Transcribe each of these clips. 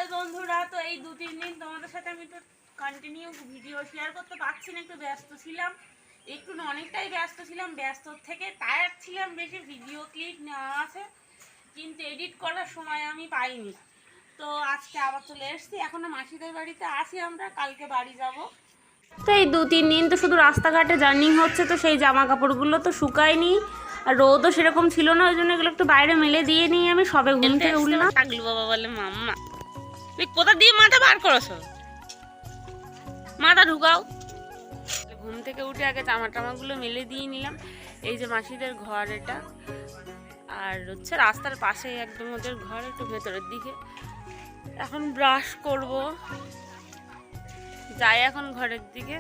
সকাল বন্ধুরা। তো এই 2-3 দিন তোমাদের সাথে আমি তো কন্টিনিউ ভিডিও শেয়ার করতে পারছি না, একটু ব্যস্ত ছিলাম, একটু না অনেকটাই ব্যস্ত ছিলাম। ব্যস্ত থেকে টায়ার্ড ছিলাম বেশি, ভিডিও ক্লিপ নেওয়া আছে কিন্তু এডিট করার সময় আমি পাইনি। তো আজকে আবার চলে এসেছি, এখনো মাসিদের বাড়িতে আছি আমরা, কালকে বাড়ি যাব। তো এই 2-3 দিন তো শুধু রাস্তাঘাটে জার্নি হচ্ছে, তো সেই জামা কাপড়গুলো তো শুকায়নি আর রোদও সেরকম ছিল না, ওই জন্য এগুলো একটু বাইরে মেলে দিয়ে নিই। আমি সবে ঘুম থেকে উঠলাম। টাগলু বাবা বলে মাম্মা তুই কোথা দিয়ে মাথা বার করছো, মাথা ঢুকাও। ঘুম থেকে উঠে আগে জামা টামাগুলো মেলে দিয়ে নিলাম। এই যে মাসিদের ঘর এটা, আর হচ্ছে রাস্তার পাশেই একদম ওদের ঘর, একটু ভেতরের দিকে। এখন ব্রাশ করব, যাই এখন ঘরের দিকে।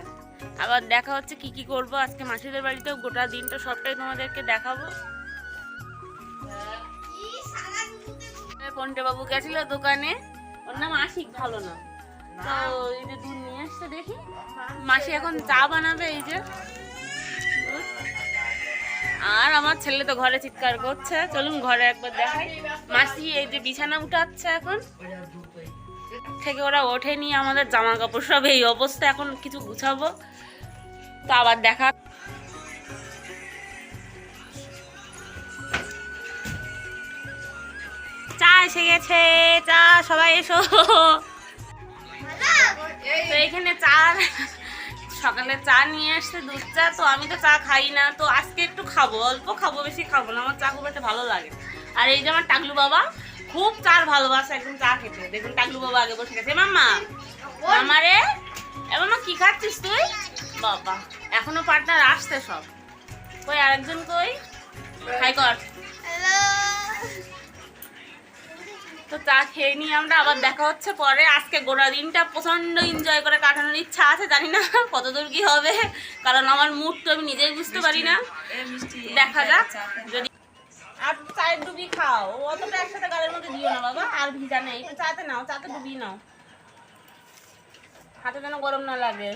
আবার দেখা হচ্ছে কি কি করব আজকে মাসিদের বাড়িতেও, গোটা দিনটা সবটাই তোমাদেরকে দেখাবো। পন্টে বাবু গেছিল দোকানে, ওর নাম আশিক, ভালো না। তো এই যে দুধ নিয়ে আসছে, দেখি মাসি এখন চা বানাবে। এই যে আর আমার ছেলে তো ঘরে চিৎকার করছে, চলুন ঘরে একবার দেখাই। মাসি এই যে বিছানা উঠাচ্ছে এখন থেকে, ওরা ওঠেনি, আমাদের জামা কাপড় সব এই অবস্থা, এখন কিছু গুছাবো। তো আবার দেখা। চা এসে গেছে, চা সবাই এসো। তো এখানে চা, সকালে চা নিয়ে আসছে, দুধ চা। তো আমি তো চা খাই না, তো আজকে একটু খাবো, অল্প খাবো, বেশি খাবো না, আমার চা খুব একটা ভালো লাগে। আর এই যে আমার টাগলু বাবা খুব চার ভালোবাসে, একদম চা খেতে। দেখুন টাগলু বাবা আগে বসে গেছে। মাম্মা মামা রে, মামা কি খাচ্ছিস তুই? বাবা এখনো পার্টনার আসছে সব, কই আরেকজন কই, হাই কর। তো চা খেয়ে নিয়ে আমরা আবার দেখা হচ্ছে পরে। আজকে গোটা দিনটা প্রচন্ড এনজয় করে কাটানোর ইচ্ছা আছে, জানি না কতদূর কি হবে, কারণ আমার মুড তো আমি নিজেই বুঝতে পারি না। দেখা যাক যদি। আর চায়ের ডুবি খাও, অতটা একসাথে গালের মধ্যে দিও না বাবা, আর ভিজা নেই, একটু চাতে নাও, চাতে ডুবি নাও, হাতে যেন গরম না লাগে।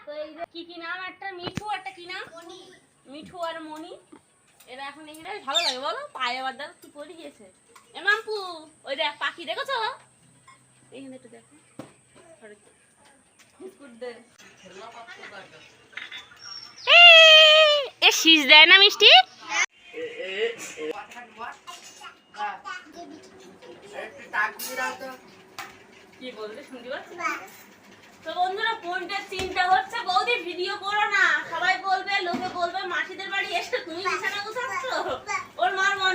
তো এই যে কি নাম, একটা মিঠু, একটা কি নাম, মিঠু আর মনি, এরা এখন এখানে ভালো লাগে বলো। পায়ে আবার দেখো কি পড়ে গিয়েছে। এ মাম্পু ওই দেখ পাখি দেখেছো, এইখানে একটু দেখো, এ শীষ দেয় না মিষ্টি। কি বলবে শুনতে পাচ্ছি। তো বন্ধুরা ফোনটা চিন্তা হচ্ছে, বৌদি ভিডিও করো না, সবাই বলবে, লোকে বলবে মাসিদের বাড়ি এসে তুমি বিছানা গুছাচ্ছ। ওর মার মন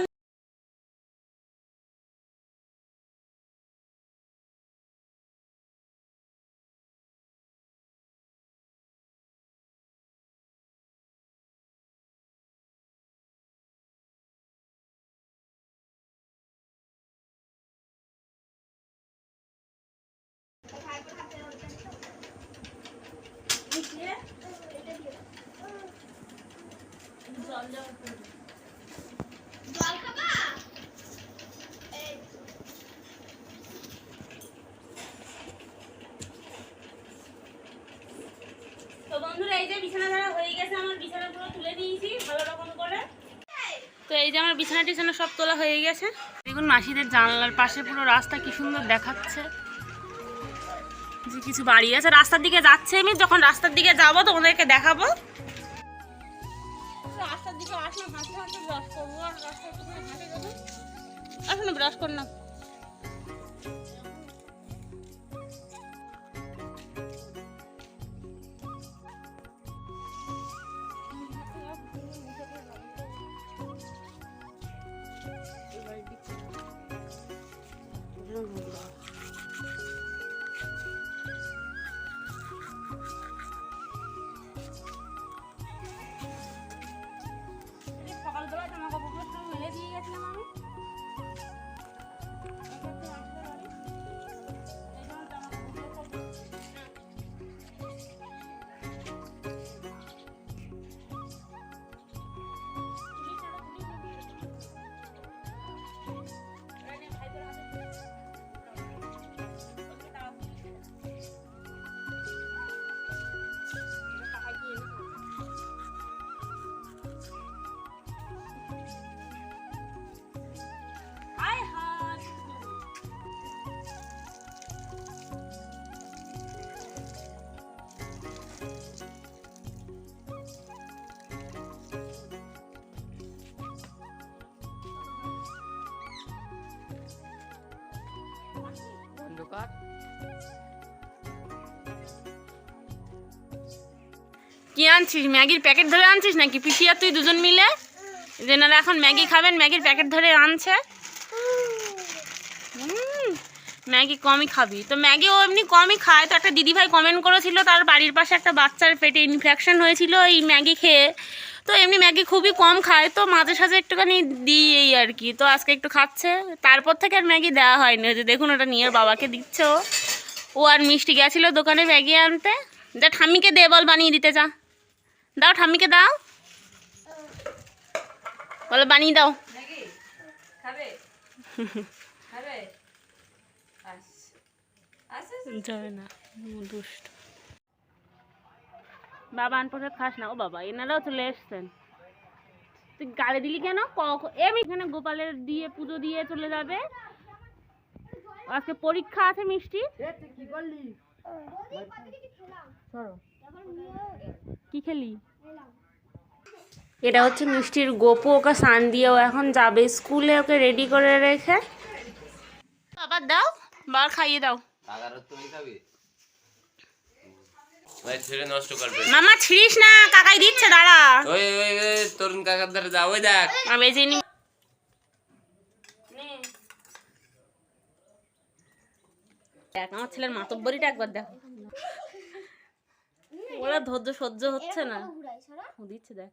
জল খাবা। তো বন্ধুরা এই যে বিছানা ধারা হয়ে গেছে, আমার বিছানাগুলো তুলে দিয়েছি ভালো রকম করে। তো এই যে আমার বিছানা টিছানা সব তোলা হয়ে গেছে। দেখুন মাসিদের জানলার পাশে পুরো রাস্তা কি সুন্দর দেখাচ্ছে, যে কিছু বাড়ি আছে রাস্তার দিকে যাচ্ছে। আমি যখন রাস্তার দিকে যাবো তোমাদেরকে দেখাবো। রাস্তার দিকে আসলে হাঁটতে হাঁটতে ব্রাশ করবো, আর রাস্তার পিছনে হাঁটে যাবো। আসলে ব্রাশ কর না। সকালবেলায় জামা কাপড়গুলো সব মেলে দিয়ে গেছিলাম আমি। কি আনছিস? ম্যাগির প্যাকেট ধরে আনছিস নাকি পিসি আর তুই দুজন মিলে? যেনারা এখন ম্যাগি খাবেন ম্যাগির প্যাকেট ধরে আনছে। ম্যাগি কমই খাবি তো? ম্যাগি ও এমনি কমই খায়। তো একটা দিদিভাই কমেন্ট করেছিল তার বাড়ির পাশে একটা বাচ্চার পেটে ইনফেকশন হয়েছিল এই ম্যাগি খেয়ে। তো এমনি ম্যাগি খুবই কম খায়, তো মাঝে সাঝে একটুখানি দিই এই আর কি। তো আজকে একটু খাচ্ছে, তারপর থেকে আর ম্যাগি দেওয়া হয়নি। যে দেখুন ওটা নিয়ে বাবাকে দিচ্ছে ও আর মিষ্টি গেছিলো দোকানে ম্যাগি আনতে। যা ঠাম্মিকে দে, বল বানিয়ে দিতে। যা দাও ঠাম্মিকে দাও, বলো বানিয়ে দাও। যাবে না, দুষ্ট বাবা আনপ্রসাদ খাস না। ও বাবা এনারাও চলে এসছেন, তুই গাড়ি দিলি কেন? এমনি এখানে গোপালের দিয়ে পুজো দিয়ে চলে যাবে। আজকে পরীক্ষা আছে মিষ্টি। কি খেলি? এটা হচ্ছে মিষ্টির গোপু, ওকে স্নান দিয়ে ও এখন যাবে স্কুলে, ওকে রেডি করে রেখে। আবার দাও, বার খাইয়ে দাও। মামা ছিড়িস না, কাকাই দিচ্ছে, দাঁড়া। ওই ওই তরুণ কাকার ধারে যা, ওই দেখ আমি চিনি। দেখ আমার ছেলের মাতব্বরিটা একবার দেখো, ওরা ধৈর্য সহ্য হচ্ছে না, দিচ্ছে দেখ।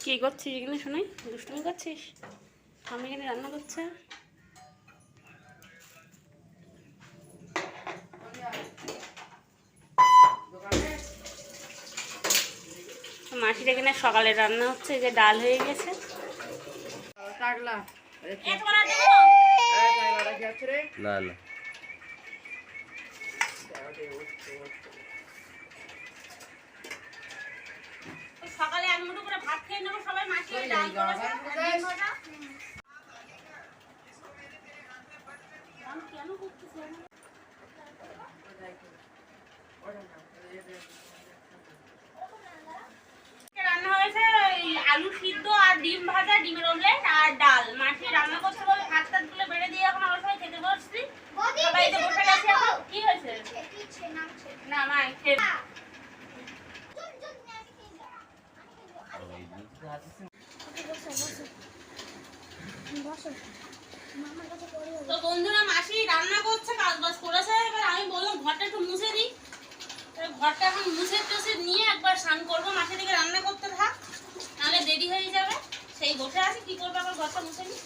কি করছিস এখানে? শুনে দুষ্টুমি করছিস? আমি এখানে রান্না করছে। মাসির এখানে সকালে রান্না হচ্ছে, যে ডাল হয়ে গেছে। না না সকালে এক মুঠো করে ভাত খেয়ে নেবো সবাই। মাসি ডাল করেছে, কেন করতেছি রান্না হয়েছে আলু সিদ্ধ আর ডিম ভাজা, ডিমের অমলেট আর ডাল। মাসি রান্না করতে বলে ভাত টাত গুলো বেড়ে দিয়ে এখন আমার সবাই খেতে বসছি। সবাই তো বসে গেছে। কি হয়েছে? না মা খেয়ে তো বন্ধুরা মাসি রান্না করছে, কাজ বাজ করেছে। এবার আমি বললাম ঘরটা একটু মুছে দিই। ঘরটা এখন মুছে টুছে নিয়ে একবার স্নান করবো। মাসি দিকে রান্না করতে থাক, নাহলে দেরি হয়ে যাবে। সেই বসে আছি, কি করবো আবার ঘরটা মুছে নিই।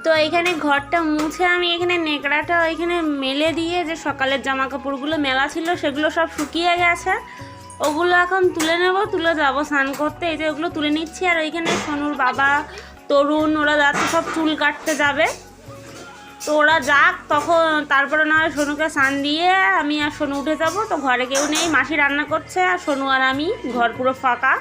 তো এখানে ঘরটা মুছে আমি এখানে নেকড়াটা এখানে মেলে দিয়ে, যে সকালের জামা কাপড়গুলো মেলা ছিল সেগুলো সব শুকিয়ে গেছে। ওগুলো এখন তুলে নেব, তুলে যাবো স্নান করতে। এই যে ওগুলো তুলে নিচ্ছি। আর ওইখানে সোনুর বাবা, তরুণ, ওরা যাচ্ছে সব চুল কাটতে যাবে। তো ওরা যাক, তখন তারপরে না হয় সোনুকে স্নান দিয়ে আমি আর সোনু উঠে যাবো। তো ঘরে কেউ নেই, মাসি রান্না করছে আর সোনু আর আমি, ঘর পুরো ফাঁকা।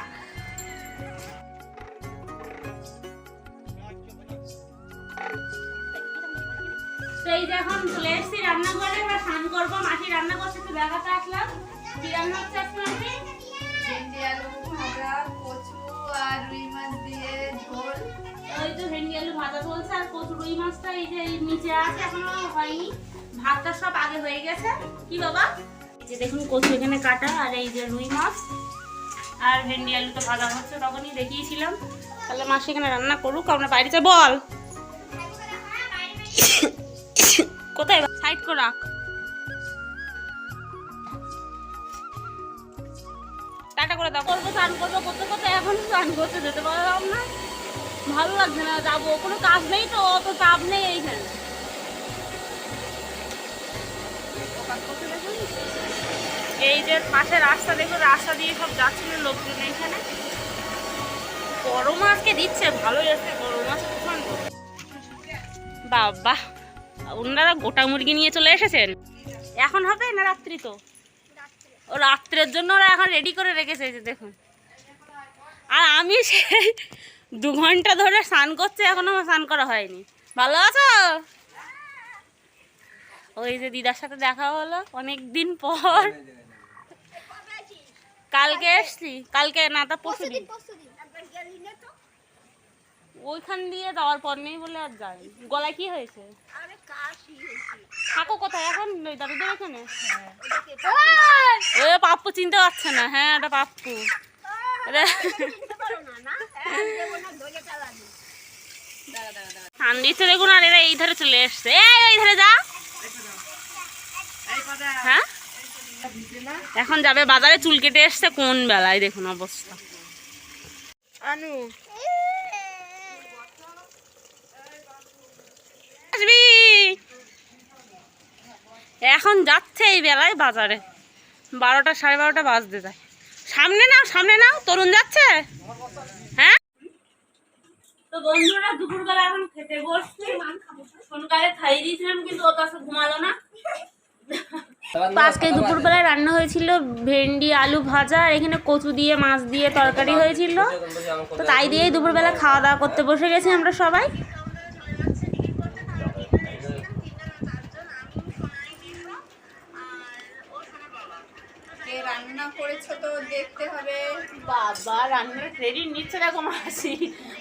এই যে এখন চলে এসেছি রান্নাঘরে, এবার স্নান করবো। মাসি রান্না করছে, একটু দেখাতে আসলাম। কি রান্না হচ্ছে আজকে মাসি? ভেন্ডি আলু ভাজা, কচু আর রুই মাছ দিয়ে ঝোল। ওই তো ভেন্ডি আলু ভাজা চলছে, আর কচু রুই মাছটা এই যে নিচে আছে, এখনো হয়নি। ভাতটা সব আগে হয়ে গেছে। কি বাবা? এই যে দেখুন কচু এখানে কাটা, আর এই যে রুই মাছ আর ভেন্ডি আলুটা ভাজা হচ্ছে, তখনই দেখিয়েছিলাম। তাহলে মাসি এখানে রান্না করুক, আমরা বাইরে যাই। বল কোথায়? সাইড করে রাখ। টাটা করে দাও। করবো, স্নান করবো, করতে করতে এখন স্নান করতে যেতে পারলাম না, ভালো লাগছে না। যাবো, কোনো কাজ নেই তো, অত চাপ নেই এইখানে। এই যে পাশে রাস্তা, দেখো রাস্তা দিয়ে সব যাচ্ছিল লোকজন। এইখানে বড় মাছকে দিচ্ছে, ভালোই আছে বড় মাছ। বাবা, ওনারা গোটা মুরগি নিয়ে চলে এসেছেন। এখন হবে না রাত্রি? তো ও রাত্রের জন্য ওরা এখন রেডি করে রেখেছে, এই যে দেখুন। আর আমি সেই 2 ঘন্টা ধরে স্নান করছি, এখনো আমার স্নান করা হয়নি। ভালো আছো? ওই যে দিদার সাথে দেখা হলো অনেক দিন পর। কালকে এসছি, কালকে না তা পরশুদিন। ওইখান দিয়ে যাওয়ার পর নেই বলে আর যাই। গলায় কি হয়েছে? থাকো কোথায় এখন? দাদুদের এখানে। ও পাপ্পু চিনতে পারছে না। হ্যাঁ, এটা পাপ্পু। দিচ্ছে দেখুন, আর এরা এই ধারে চলে এসছে। এই ধারে যা। হ্যাঁ, এখন যাবে বাজারে। চুল কেটে এসছে কোন বেলায়, দেখুন অবস্থা। আনু এখন যাচ্ছে এই বেলায় বাজারে, 12টা 12:30 বাজতে যায়। সামনে নাও, সামনে নাও, তরুণ যাচ্ছে। হ্যাঁ, তো বন্ধুরা দুপুরবেলা এখন খেতে বসছি। সকালে খাইয়ে দিয়েছিলাম, কিন্তু ও তো ঘুমালো না। তো আজকে দুপুরবেলায় রান্না হয়েছিল ভেন্ডি আলু ভাজা, আর এখানে কচু দিয়ে মাছ দিয়ে তরকারি হয়েছিল। তো তাই দিয়েই দুপুরবেলা খাওয়া দাওয়া করতে বসে গেছি আমরা সবাই। রান্না করেছো তো দেখতে হবে। বাবা, রান্নার ক্রেডিট নিচ্ছে দেখো মাসি,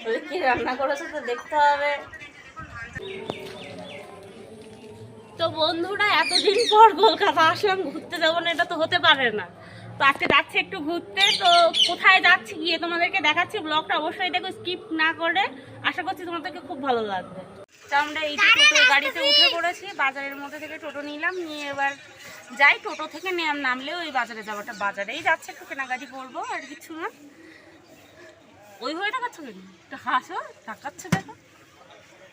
বলে কি রান্না করেছো তো দেখতে হবে। তো বন্ধুরা, এতদিন পর কলকাতা আসলাম, ঘুরতে যাবো না এটা তো হতে পারে না। তো আজকে যাচ্ছি একটু ঘুরতে। তো কোথায় যাচ্ছি গিয়ে তোমাদেরকে দেখাচ্ছি। ব্লগটা অবশ্যই দেখো, স্কিপ না করে। আশা করছি তোমাদেরকে খুব ভালো লাগবে। তো আমরা এই যে টোটো গাড়িতে উঠে পড়েছি, বাজারের মধ্যে থেকে টোটো নিলাম, নিয়ে এবার যাই। টোটো থেকে নামলেও ওই বাজারে যাবোটা, বাজারেই যাচ্ছে, একটু কেনাকাটি করবো, আর কিছু না। ওইভাবে টাকাচ্ছ কেন? একটু হাসো, টাকাচ্ছে দেখো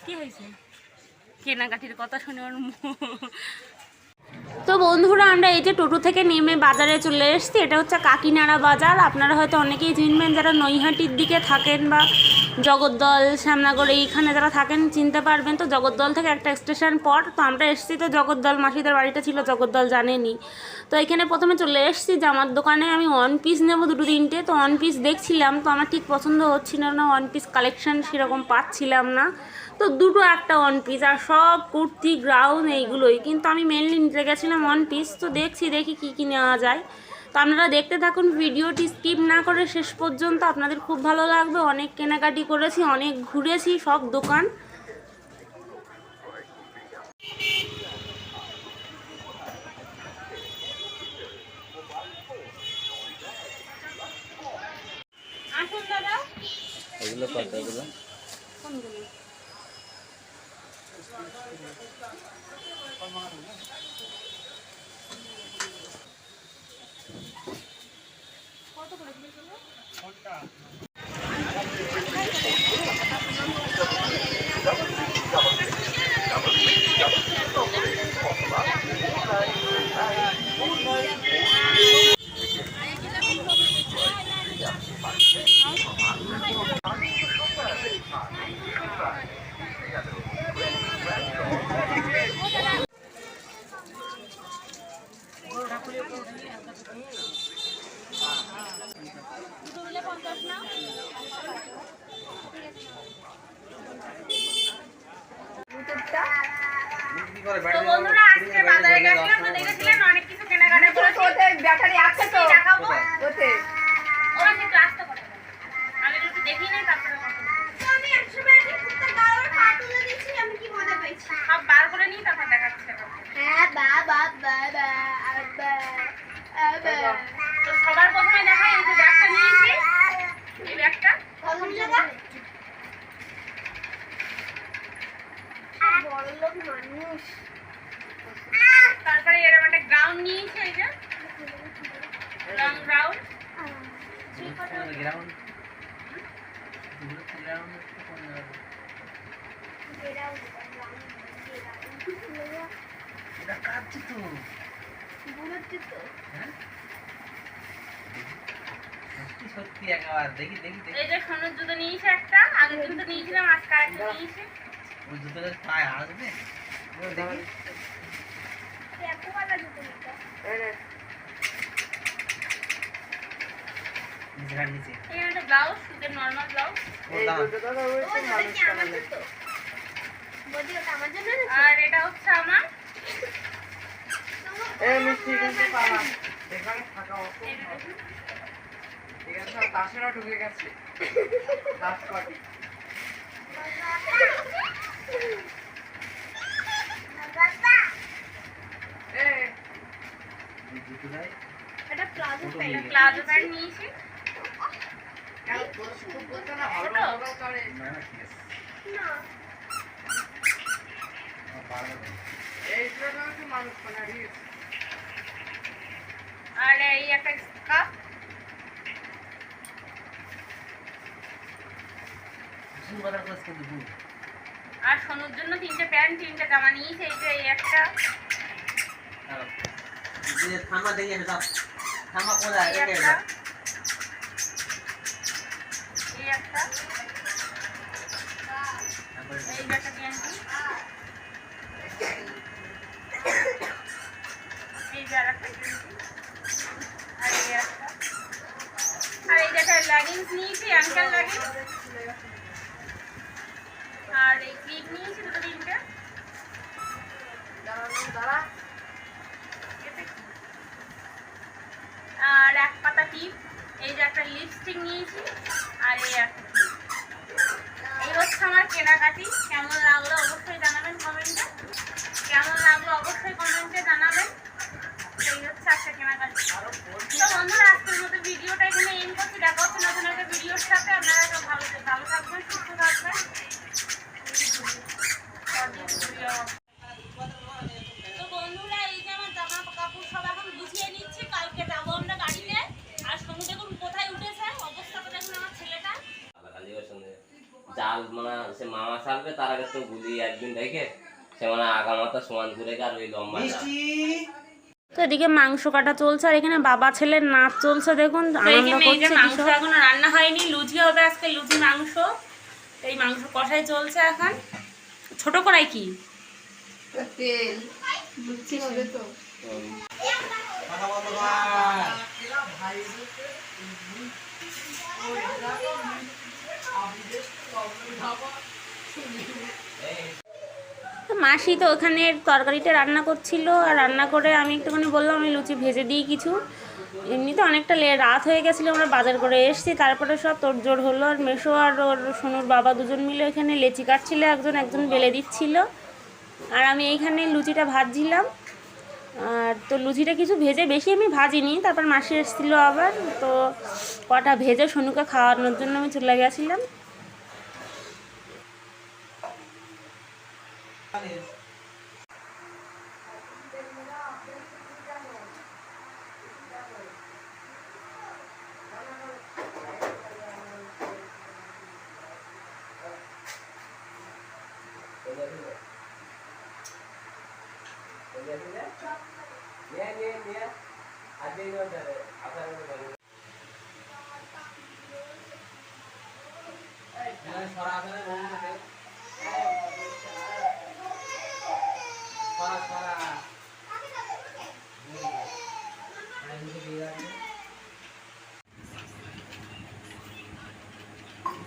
কি হয়েছে। কেনাকাটির কথা শুনে ওর তো বন্ধুরা, আমরা এই যে টোটো থেকে নেমে বাজারে চলে এসেছি। এটা হচ্ছে কাকিনাড়া বাজার। আপনারা হয়তো অনেকেই চিনবেন, যারা নৈহাটির দিকে থাকেন বা জগদ্দল শ্যামনগর এইখানে যারা থাকেন চিনতে পারবেন। তো জগদ্দল থেকে একটা স্টেশন পর। তো আমরা এসেছি তো জগদ্দল, মাসিদের বাড়িটা ছিল জগদ্দল, জানেনি। তো এখানে প্রথমে চলে এসেছি জামার দোকানে। আমি 1 পিস নেবো, 2-3টে। তো 1 পিস দেখছিলাম, তো আমার ঠিক পছন্দ হচ্ছিল না। 1 পিস কালেকশন সেরকম পাচ্ছিলাম না। তো 2টো একটা 1 পিস, আর সব কুর্তি গ্রাউন এইগুলোই। কিন্তু আমি মেনলি নিতে গেছিলাম 1 পিস। তো দেখি কি নেওয়া যায়। তো আপনারা দেখতে থাকুন, ভিডিওটি স্কিপ না করে শেষ পর্যন্ত, আপনাদের খুব ভালো লাগবে। অনেক কেনাকাটি করেছি, অনেক ঘুরেছি সব দোকান। আসুন দাদা। এগুলো কত? এগুলো কোনগুলো? কত করে দিয়েছিল? বন্ধুরা আজকে বাজারে গেছিলাম তো দেখেছিলেন অনেক কিছু কেনাকাটা করেছি। ওতে ব্যাটারি আছে তো দেখাবো ওতে ওরা কিন্তু রাস্তা করে আমি একটু দেখি নাই তারপরে কথা বলবো। আমি 100 টাকা দিয়ে কুত্তা গাওয়ার পা তুলে দিয়েছি আমি কি মজা পেয়েছি সব বার করে নিই তারপর দেখাচ্ছি এখন। হ্যাঁ বাবা তো সবার প্রথমে দেখাই এই যে ব্যাগটা নিয়েছি এই ব্যাগটা কত টাকা বড় লোক মানুষ তারপরে এরকম একটা গ্রাউন্ড নিয়েছি এই যে লং গ্রাউন্ড গ্রাউন্ড এটা কাটছি তো হ্যাঁ সত্যি সত্যি একেবারে দেখি দেখি দেখি এই যে সোনার জুতো নিয়েছি একটা আগের দিন তো নিয়েছিলাম আজকে আরেকটা নিয়েছি ওই জুতোটা পায়ে আসবে ও দেখি এত ভালো জুতো নিতে নিচে নিচে এই একটা ব্লাউজ সুতির নরমাল ব্লাউজ ও দাম আমার জন্য আর এটা হচ্ছে আমার মিষ্টি কিন্তু পালা এখানে থাকা অত এই যে দেখুন। এখানে সব দাসেরা ঢুকে গেছে দাস পাটি এই এই জুতোটাই এটা প্লাজো ছোট প্যান্ট নিয়ে গেছে। প্লাজো প্যান্ট নিয়েছি কেন তোর খুব বলতে না ভালো ছোট? ভালো করে না না ঠিক আছে না আমার পারবে না। এই ছেলেটা একটু মানুষ মানে রিস আর এই একটা কাপ ভুল বাজার করেছে কিন্তু ভুল আর সোনুর জন্য তিনটে প্যান্ট তিনটে জামা নিয়েছি এই যে এই একটা আর যে থামা দেখি আমি দাও থামা কোথায় এই একে একটা এই একটা তারপরে এই যে একটা গেঞ্জি এই যে আর একটা গেঞ্জি আর এই একটা আর এই যে একটা লেগিংস নিয়েছি অ্যাঙ্কেল লেগিংস আর এই ক্লিপ নিয়েছি দুটো তিনটে দাঁড়া আর এক পাতা টিপ এই যে একটা লিপস্টিক নিয়েছি আর এই একটা টিপ এই হচ্ছে আমার কেনাকাটি কেমন লাগলো অবশ্যই জানাবেন কমেন্টে কেমন লাগলো অবশ্যই কমেন্টে জানাবেন এই হচ্ছে একটা কেনাকাটি তো বন্ধুরা আজকের মতো ভিডিওটা এখানে এন্ড করছি দেখা হচ্ছে নতুন একটা ভিডিওর সাথে আপনারা তো ভালো থাকবেন সুস্থ থাকবেন তো বন্ধুরা এই যে আমার জামা কাপড় সব এখন গুছিয়ে নিচ্ছি কালকে যাবো আমরা গাড়িতে আর সঙ্গে দেখুন কোথায় উঠেছে অবস্থাটা দেখুন আমার ছেলেটা কালী ওর সঙ্গে জাল মানে সে মামা সালবে তার আগে তো গুলি একদিন রেখে সে মানে আগামাতা সমান করে আর ওই লম্বা জাল। তো এদিকে মাংস কাটা চলছে আর এখানে বাবা ছেলের নাচ চলছে দেখুন আনন্দ এই যে করছে মাংস কিশোর। এখনো রান্না হয়নি লুচি হবে আজকে লুচি মাংস এই মাংস কষাই চলছে এখন ছোট কড়াই কি তেল লুচি হবে তো মাসি তো ওখানে তরকারিটা রান্না করছিল আর রান্না করে আমি একটুখানি বললাম আমি লুচি ভেজে দিই কিছু এমনিতে অনেকটা রাত হয়ে গেছিলো আমরা বাজার করে এসেছি তারপরে সব তোড়জোড় হলো আর মেশো আর ওর সোনুর বাবা দুজন মিলে এখানে লেচি কাটছিল একজন বেলে দিচ্ছিল আর আমি এইখানে লুচিটা ভাজছিলাম আর তো লুচিটা কিছু ভেজে বেশি আমি ভাজিনি তারপর মাসি এসেছিলো আবার তো কটা ভেজে সোনুকে খাওয়ানোর জন্য আমি চলে গেছিলাম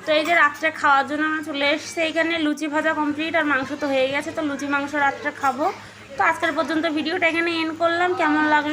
তো এই যে রাত্রে খাওয়ার জন্য আমরা চলে এসেছি এখানে লুচি ভাজা কমপ্লিট আর মাংস তো হয়ে গেছে তো লুচি মাংস রাত্রে খাবো তো আজকের পর্যন্ত ভিডিওটা এখানে এন্ড করলাম। কেমন লাগলো